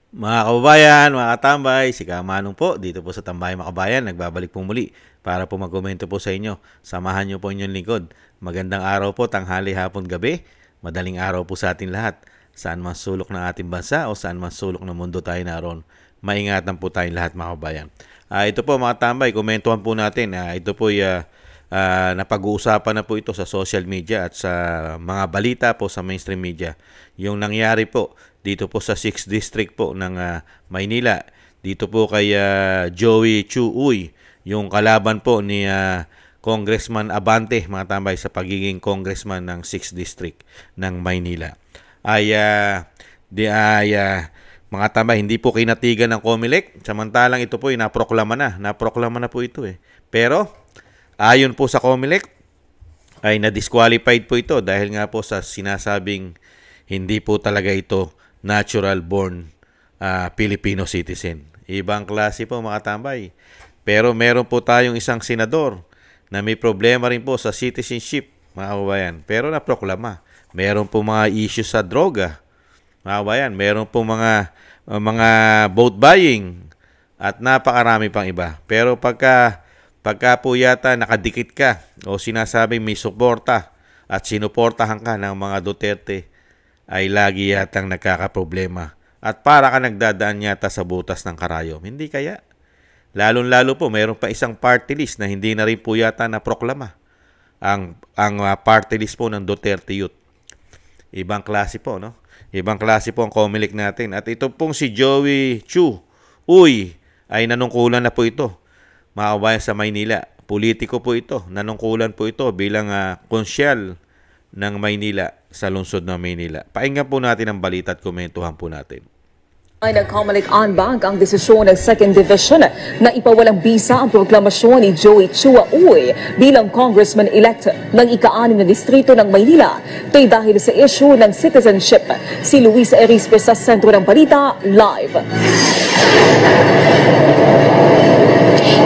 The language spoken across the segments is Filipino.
Mga kababayan, mga katambay, si Kamanong po, dito po sa Tambay Makabayan, nagbabalik po muli para po magkomento po sa inyo. Samahan niyo po inyong lingkod. Magandang araw po, tanghali, hapon, gabi. Madaling araw po sa atin lahat. Saan man sulok ng ating bansa o saan man sulok ng mundo tayo naroon. Maingatan po tayong lahat, mga kababayan. Ito po mga tambay, komentuhan po natin. Ito po napag-uusapan na po ito sa social media at sa mga balita po sa mainstream media. Yung nangyari po dito po sa 6th District po ng Maynila. Dito po kay Joey Chu Uy, yung kalaban po ni Congressman Abante, mga tambay, sa pagiging congressman ng 6th District ng Maynila. Mga tambay, hindi po kinatigan ng COMELEC. Samantalang ito po naproklama na. Naproklama na po ito eh. Pero ayon po sa COMELEC ay na-disqualified po ito dahil nga po sa sinasabing hindi po talaga ito natural born Filipino citizen. Ibang klase po mga tambay. Pero meron po tayong isang senador na may problema rin po sa citizenship, mga kababayan. Pero naproklama. Meron po mga issues sa droga, mga kababayan. Meron po mga vote buying at napakarami pang iba. Pero pagka po yata nakadikit ka o sinasabing may suporta at sinuportahan ka ng mga Duterte, ay lagi yatang nagkakaproblema. At para ka nagdadaan yata sa butas ng karayom. Hindi kaya? Lalong-lalo po, mayroon pa isang party list na hindi na rin po yata naproklama. Ang party list po ng Duterte Youth. Ibang klase po, no? Ibang klase po ang COMELEC natin. At ito pong si Joey Chu Uy ay nanungkulan na po ito. Mga kabayan sa Maynila. Politiko po ito. Nanungkulan po ito bilang konsyal ng Maynila sa lungsod ng Maynila. Pakinggan po natin ang balita at komentuhan po natin. Ay nag-COMELEC Anbang ang desisyon ng 2nd Division na ipawalang bisa ang proklamasyon ni Joey Chua Uy bilang congressman-elect ng ika-6 na distrito ng Maynila. Ito'y dahil sa issue ng citizenship. Si Luis Erispe sa sentro ng balita, live.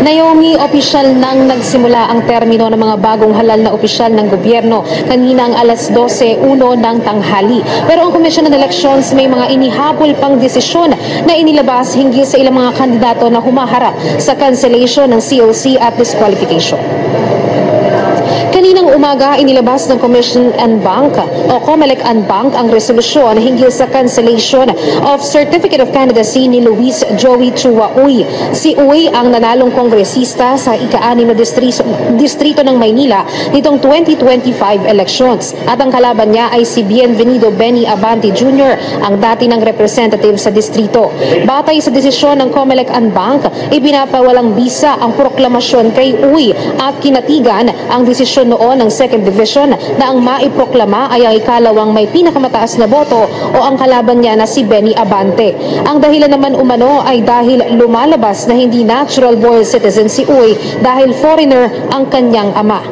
Naomi, opisyal nang nagsimula ang termino ng mga bagong halal na opisyal ng gobyerno kaninang alas 12:01 ng tanghali. Pero ang Commission on Elections may mga inihabol pang desisyon na inilabas hinggil sa ilang mga kandidato na humaharap sa cancellation ng COC at disqualification. Kaninang umaga, inilabas ng Commission Anbang o COMELEC Anbang ang resolusyon hinggil sa cancellation of Certificate of Candidacy ni Luis Joey Chua Uy. Si Uy ang nanalong kongresista sa ika-6 na distrito ng Maynila nitong 2025 elections. At ang kalaban niya ay si Bienvenido Benny Abante Jr., ang dati ng representative sa distrito. Batay sa desisyon ng COMELEC Anbang, ipinapawalang bisa ang proklamasyon kay Uy at kinatigan ang desisyon noon ng 2nd Division na ang maiproklama ay ang ikalawang may pinakamataas na boto o ang kalaban niya na si Benny Abante. Ang dahilan naman umano ay dahil lumalabas na hindi natural born citizen si Uy dahil foreigner ang kanyang ama.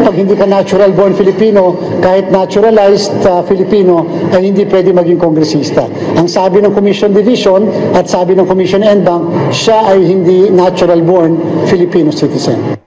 Pag hindi ka natural born Filipino, kahit naturalized Filipino, ay hindi pwede maging kongresista. Ang sabi ng Commission Division at sabi ng Commission Anbang, siya ay hindi natural born Filipino citizen.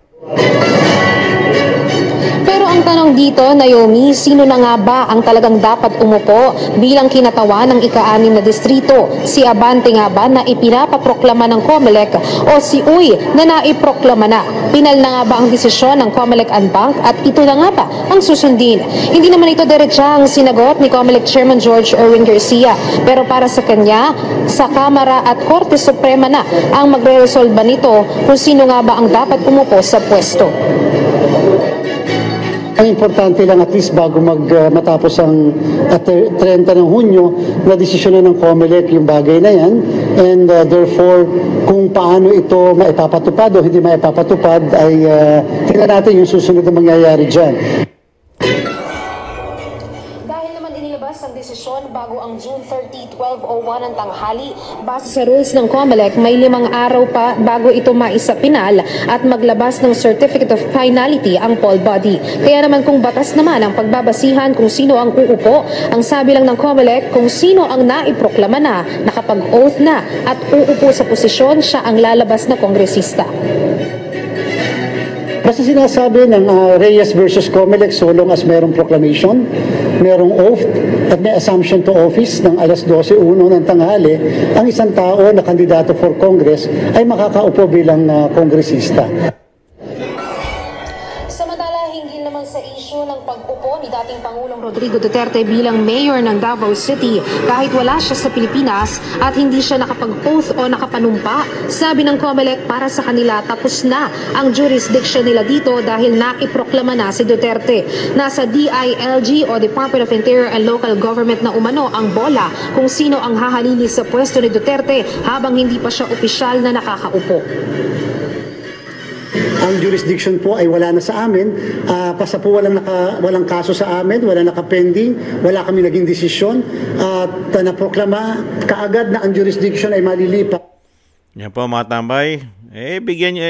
Tanong dito, Naomi, sino na nga ba ang talagang dapat umupo bilang kinatawan ng ika-6 na distrito? Si Abante nga ba na ipinapaproklama ng COMELEC o si Uy na naiproklama na? Pinal na nga ba ang desisyon ng COMELEC Anbang at ito na nga ba ang susundin? Hindi naman ito diretsang sinagot ni COMELEC Chairman George Erwin Garcia, pero para sa kanya, sa Kamara at Korte Suprema na ang magre-resolba nito kung sino nga ba ang dapat umupo sa pwesto. Ang importante lang at least bago matapos ang 30 ng Hunyo na desisyonan ng COMELEC yung bagay na yan, and therefore kung paano ito maipapatupad o hindi maipapatupad ay tingnan natin yung susunod na mangyayari dyan. Ang desisyon bago ang June 30, 12:01 ng tanghali. Base sa rules ng COMELEC, may 5 araw pa bago ito maisapinal at maglabas ng Certificate of Finality ang poll body. Kaya naman kung batas naman ang pagbabasihan kung sino ang uupo, ang sabi lang ng COMELEC kung sino ang naiproklama na, nakapag-oath na at uupo sa posisyon, siya ang lalabas na kongresista. Basta sinasabi ng Reyes versus Comelec, so long as merong proclamation, merong oath, at may assumption to office ng alas 12:01 ng tanghali, ang isang tao na kandidato for Congress ay makakaupo bilang kongresista. Samantala, hinggil naman sa isyu ng pag-upo ni dating Pangulong Rodrigo Duterte bilang mayor ng Davao City, kahit wala siya sa Pilipinas at hindi siya nakapag-oath o nakapanumpa, sabi ng COMELEC para sa kanila tapos na ang jurisdiction nila dito dahil naiproklama na si Duterte. Nasa DILG o Department of Interior and Local Government na umano ang bola kung sino ang hahalili sa pwesto ni Duterte habang hindi pa siya opisyal na nakakaupo. Ang jurisdiction po ay wala na sa amin. Basta po walang kaso sa amin, wala nakapending, wala kami naging desisyon. At naproklama kaagad na ang jurisdiction ay malilipat. Yan po mga tambay. Bigyan nyo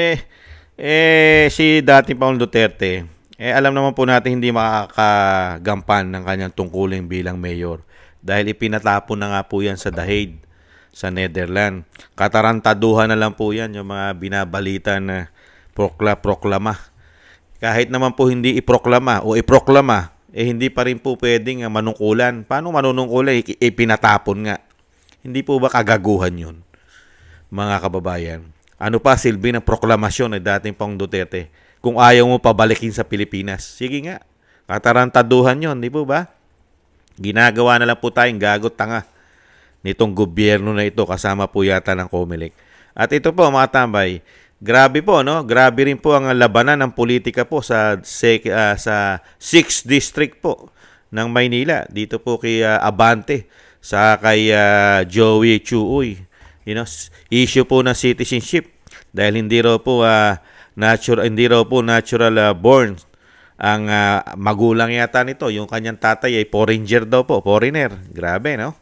si dating Pangulong Duterte. Alam naman po natin hindi makakagampan ng kanyang tungkulin bilang mayor. Dahil ipinatapon na nga po yan sa The Hague, sa Netherlands. Katarantaduhan na lang po yan yung mga binabalita na proklama. Kahit naman po hindi iproklama o iproklama, hindi pa rin po pwedeng manungkulan. Paano manunungkulan? Ipinatapon nga. Hindi po ba kagaguhan yun, mga kababayan? Ano pa silbi ng proklamasyon ng dating Pangulong Duterte kung ayaw mo pabalikin sa Pilipinas? Sige nga, katarantaduhan yun, di po ba? Ginagawa na lang po tayong gagot tanga nitong gobyerno na ito kasama po yata ng COMELEC. At ito po mga tambay, grabe po, no? Grabe rin po ang labanan ng politika po sa 6th District po ng Maynila. Dito po kay Abante, sa kay Joey Chuy. Issue po ng citizenship dahil hindi raw po natural born ang magulang yata nito. Yung kanyang tatay ay foreigner daw po, foreigner. Grabe, no?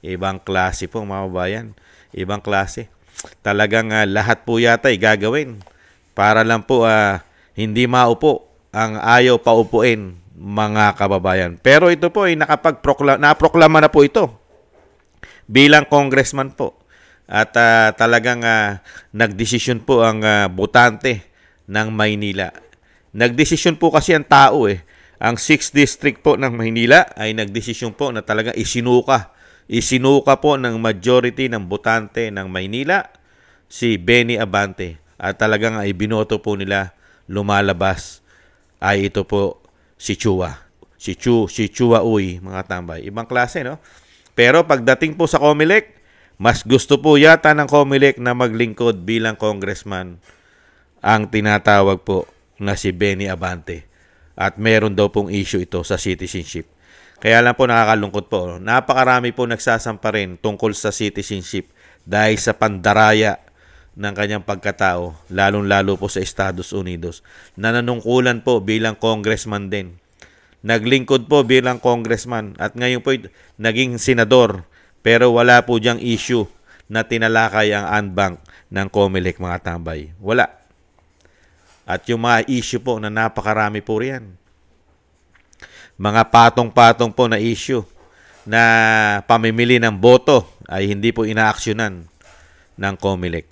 Ibang klase po mga babayan. Ibang klase. Talagang lahat po yata ay gagawin para lang po hindi maupo ang ayaw paupuin, mga kababayan. Pero ito po ay naproklama na po ito bilang congressman po. At talagang nagdesisyon po ang botante ng Maynila. Nagdesisyon po kasi ang tao Ang 6th District po ng Maynila ay nagdesisyon po na talagang isinuka po ng majority ng botante ng Maynila si Benny Abante at talagang ay binoto po nila lumalabas ay ito po si Chua. Si Chua Uy, mga tambay. Ibang klase, no? Pero pagdating po sa COMELEC, mas gusto po yata ng COMELEC na maglingkod bilang congressman ang tinatawag po na si Benny Abante. At meron daw pong issue ito sa citizenship. Kaya lang po nakakalungkot po. Napakarami po nagsasampa rin tungkol sa citizenship dahil sa pandaraya ng kanyang pagkatao, lalong-lalo po sa Estados Unidos. Nananungkulan po bilang congressman din. Naglingkod po bilang congressman at ngayon po naging senador pero wala po diyang issue na tinalakay ang unbank ng COMELEC, mga tambay. Wala. At yung mga issue po na napakarami po riyan. Mga patong-patong po na issue na pamimili ng boto ay hindi po inaaksyonan ng COMELEC,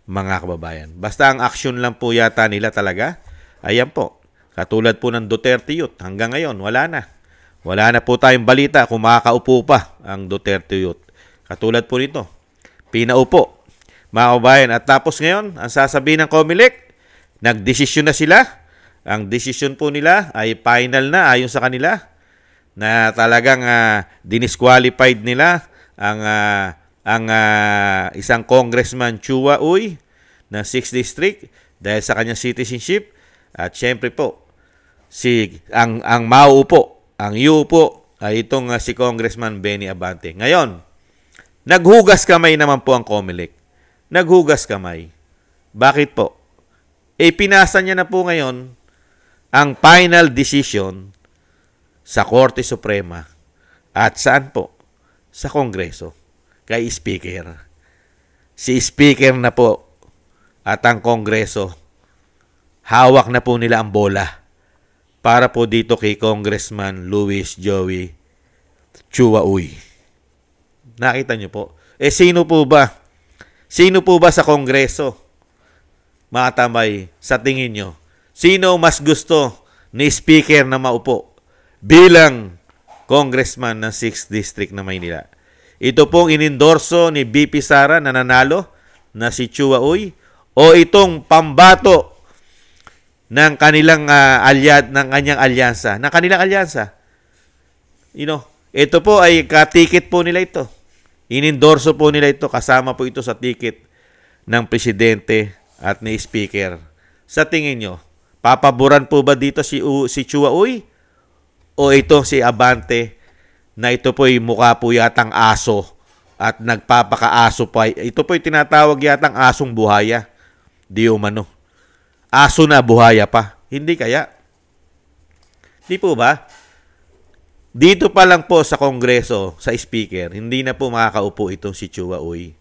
mga kababayan. Basta ang aksyon lang po yata nila talaga, ayan po, katulad po ng Duterte Youth, hanggang ngayon, wala na. Wala na po tayong balita kung makakaupo pa ang Duterte Youth. Katulad po nito, pinaupo, mga kababayan. At tapos ngayon, ang sasabihin ng COMELEC, nagdesisyon na sila. Ang desisyon po nila ay final na ayon sa kanila na talagang dinisqualified nila ang isang congressman Chua Uy ng 6th District dahil sa kanyang citizenship. At syempre po, ang mauupo, ang iuupo ay itong si Congressman Benny Abante. Ngayon, naghugas kamay naman po ang COMELEC. Naghugas kamay. Bakit po? Pinasa niya na po ngayon ang final decision sa Korte Suprema at saan po? Sa Kongreso. Kay Speaker. Si Speaker na po at ang Kongreso, hawak na po nila ang bola para po dito kay Congressman Luis Joey Chua Uy. Nakita niyo po? Sino po ba? Sino po ba sa Kongreso? Mga tambay, sa tingin nyo, Sino mas gusto ni Speaker na maupo bilang congressman ng 6th District na Maynila? Ito pong inendorso ni BP Sara na nanalo na si Chua Uy o itong pambato ng kanilang kanyang alyansa, ng kanilang alyansa? Ito po ay katikit po nila ito. Inendorso po nila ito, kasama po ito sa ticket ng presidente at ni Speaker. Sa tingin nyo, papaboran po ba dito si Chua Uy o ito si Abante na ito po'y mukha po yatang aso at nagpapakaaso pa? Ito po'y tinatawag yatang asong buhaya. Di umano. Aso na buhaya pa. Hindi kaya? Di po ba? Dito pa lang po sa Kongreso, sa Speaker, hindi na po makakaupo itong si Chua Uy.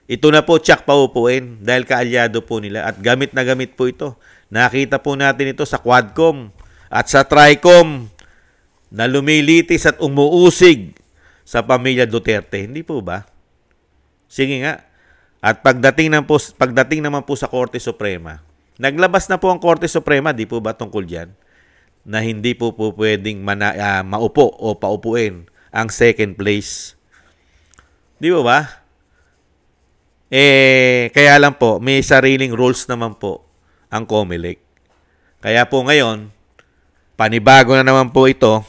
Ito na po tsak paupuin dahil kaalyado po nila at gamit na gamit po ito. Nakita po natin ito sa Quadcom at sa Tricom na lumilitis at umuusig sa pamilya Duterte. Hindi po ba? Sige nga. At pagdating naman po sa Korte Suprema, naglabas na po ang Korte Suprema, di po ba tungkol dyan? Na hindi po pwedeng maupo o paupuin ang second place. Di ba? Kaya lang po, may sariling rules naman po ang COMELEC. Kaya po ngayon, panibago na naman po ito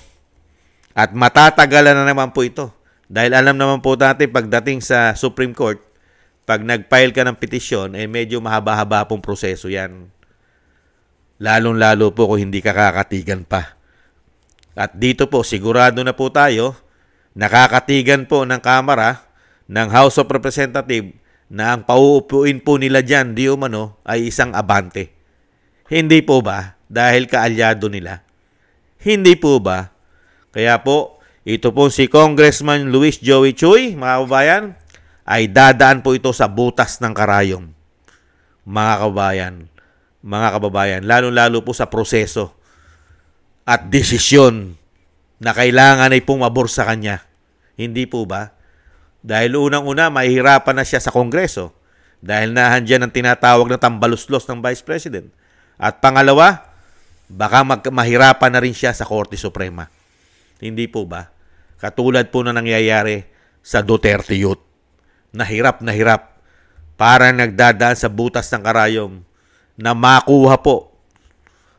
at matatagalan na naman po ito. Dahil alam naman po natin pagdating sa Supreme Court, pag nag-file ka ng petisyon, medyo mahaba-haba pong proseso yan. Lalong-lalo po kung hindi ka kakatigan pa. At dito po, sigurado na po tayo, nakakatigan po ng Kamara, ng House of Representatives, na ang pauupuin po nila dyan, di umano, ay isang Abante. Hindi po ba? Dahil kaalyado nila. Hindi po ba? Kaya po, ito po si Congressman Luis Joey Chuy, mga kababayan, ay dadaan po ito sa butas ng karayom. Mga kababayan, lalo-lalo po sa proseso at desisyon na kailangan ay pumabor sa kanya. Hindi po ba? Dahil unang-una, mahihirapan na siya sa Kongreso dahil nahandyan ang tinatawag na tambaluslos ng Vice President. At pangalawa, baka mahirapan na rin siya sa Korte Suprema. Hindi po ba? Katulad po na nangyayari sa Duterte Youth. Nahirap, parang nagdadaan sa butas ng karayom na makuha po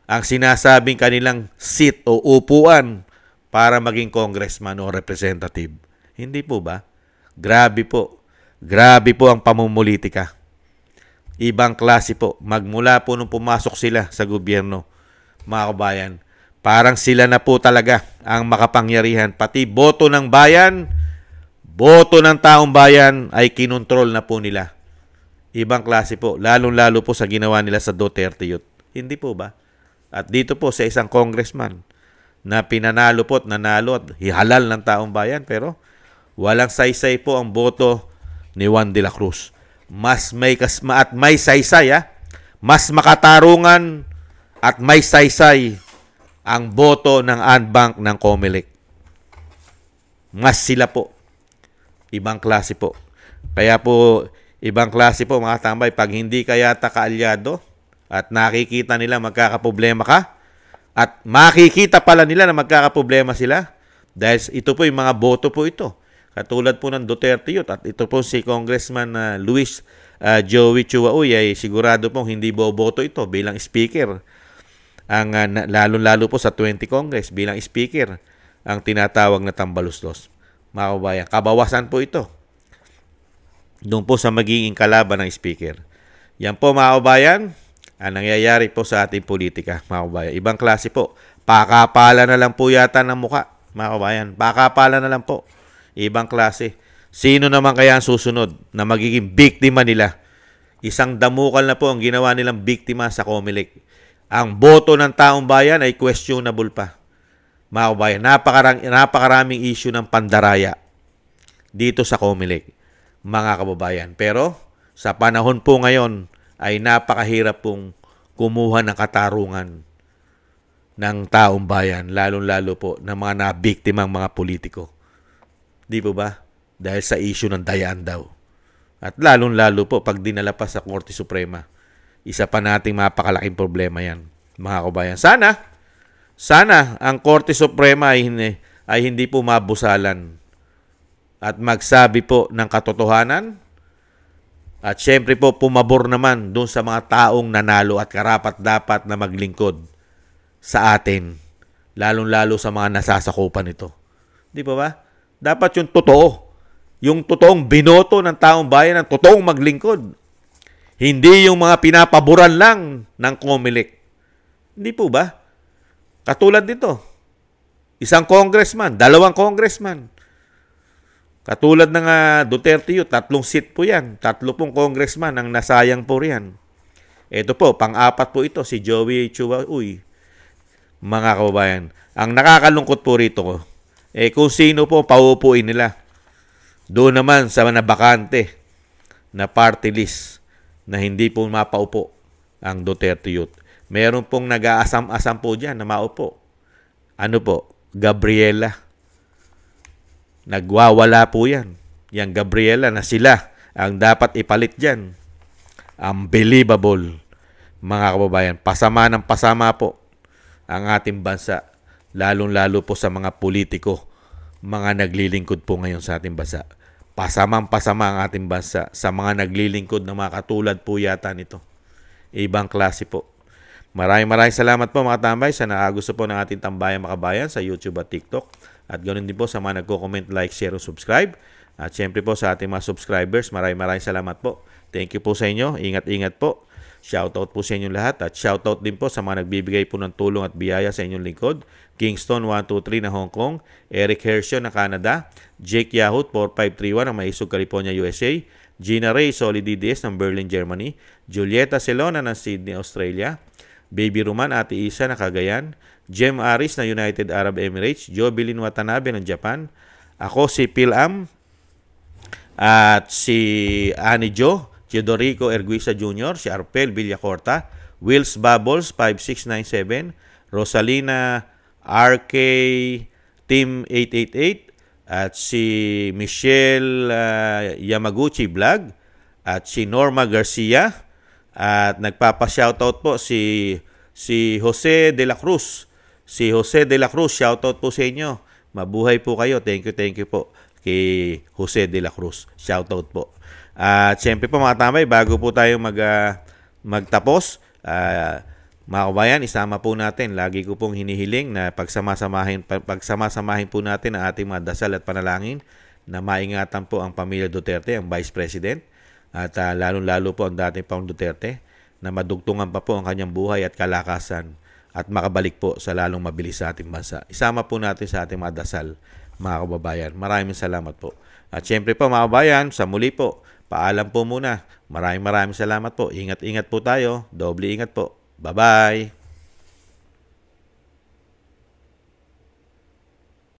ang sinasabing kanilang seat o upuan para maging congressman o representative. Hindi po ba? Grabe po. Grabe po ang pamumulitika. Ibang klase po. Magmula po nung pumasok sila sa gobyerno, mga kabayan, parang sila na po talaga ang makapangyarihan. Pati boto ng bayan, boto ng taong bayan ay kinontrol na po nila. Ibang klase po, lalong-lalo po sa ginawa nila sa Duterte Youth. Hindi po ba? At dito po sa isang congressman na pinanalo po at nanalo at hihalal ng taong bayan, pero walang saysay po ang boto ni Juan de la Cruz. Mas may saysay, mas makatarungan at may saysay ang boto ng Anbank ng COMELEC. Mas sila po. Ibang klase po. Kaya po, ibang klase po mga tambay, pag hindi ka yata kaalyado at nakikita nila magkakaproblema ka at makikita pala nila na magkakaproblema sila dahil ito po yung mga boto po ito. Katulad po ng Duterte Youth at ito po si Congressman Luis Joey Chua Uy ay sigurado pong hindi boboto ito bilang speaker. Ang lalo-lalo po sa 20 Congress bilang speaker ang tinatawag na tambaluslos. Mga kabayan, kabawasan po ito doon po sa magiging kalaban ng speaker. Yan po mga kabayan, ang nangyayari po sa ating politika, mga kabayan. Ibang klase po. Pakapala na lang po yata ng muka, mga kabayan. Pakapala na lang po. Ibang klase. Sino naman kaya ang susunod na magiging biktima nila? Isang damukal na po ang ginawa nilang biktima sa COMELEC. Ang boto ng taong bayan ay questionable pa. Mga kabayan, napakaraming issue ng pandaraya dito sa COMELEC. Mga kababayan. Pero sa panahon po ngayon ay napakahirap pong kumuha ng katarungan ng taong bayan, lalong-lalo po ng mga nabiktimang mga politiko. Di po ba? Dahil sa issue ng dayaan daw. At lalong-lalo po pag dinala pa sa Korte Suprema. Isa pa nating mapakalaking problema yan. mga kabayan. Sana ang Korte Suprema ay hindi po mabusalan at magsabi po ng katotohanan at syempre po pumabor naman doon sa mga taong nanalo at karapat-dapat na maglingkod sa atin, lalong-lalo sa mga nasasakupan nito. Di ba? Dapat yung totoong binoto ng taong bayan, ang totoong maglingkod. Hindi yung mga pinapaboran lang ng COMELEC. Hindi po ba? Katulad nito, isang congressman, 2 congressman. Katulad ng Duterte yun, 3 seat po yan. 3 pong congressman ang nasayang po riyan. Ito po, pang-4 po ito, si Joey Chua Uy. Mga kababayan, ang nakakalungkot po rito, kung sino po pauupuin nila. Doon naman sa nabakante na party list na hindi po mapaupo ang Duterte Youth. Meron pong nag-aasam-asam po dyan na maupo. Ano po? Gabriela. Nagwawala po yan. Yang Gabriela na sila ang dapat ipalit dyan. Unbelievable, mga kababayan. Pasama ng pasama po ang ating bansa. Lalong-lalo po sa mga politiko, mga naglilingkod po ngayon sa ating bansa. Pasamang-pasama ang ating bansa sa mga naglilingkod na mga katulad po yata nito. Ibang klase po. Maraming salamat po mga tambay sa nakagusto po ng ating Tambayan Makabayan sa YouTube at TikTok. At ganoon din po sa mga nagko-comment, like, share, subscribe. At syempre po sa ating mga subscribers, maraming salamat po. Thank you po sa inyo. Ingat-ingat po. Shoutout po sa inyong lahat. At shoutout din po sa mga nagbibigay po ng tulong at biyaya sa inyong lingkod. Kingston 123 na Hong Kong, Eric Hershio na Canada, Jake Yahut 4531 ng Maisog, California, USA, Gina Ray Solid DDS ng Berlin, Germany, Julieta Celona ng Sydney, Australia, Baby Roman Ate Isa na Cagayan, Jem Aris na United Arab Emirates, Jobilin Watanabe ng Japan, ako si Pilam at si Annie Jo, Teodorico Erguisa Jr., si Arpel Villacorta, Wills Bubbles 5697, Rosalina RK Team 888, at si Michelle Yamaguchi Vlog, at si Norma Garcia, at nagpapa-shoutout po si Jose de la Cruz. Si Jose de la Cruz, shoutout po sa inyo. Mabuhay po kayo. Thank you po kay Jose de la Cruz. Shoutout po. At siyempre po mga tambay, bago po tayo magtapos, mga kabayan, isama po natin. Lagi ko pong hinihiling na pagsama-samahin po natin ang ating mga dasal at panalangin na maingatan po ang pamilya Duterte, ang Vice President, at lalong-lalo po ang dating Pangulong Duterte, na madugtungan pa po ang kanyang buhay at kalakasan at makabalik po sa lalong mabilis sa ating bansa. Isama po natin sa ating mga dasal, mga kababayan. Maraming salamat po. At syempre po mga kababayan, sa muli po, paalam po muna. Maraming salamat po. Ingat-ingat po tayo. Doble ingat po. Bye-bye!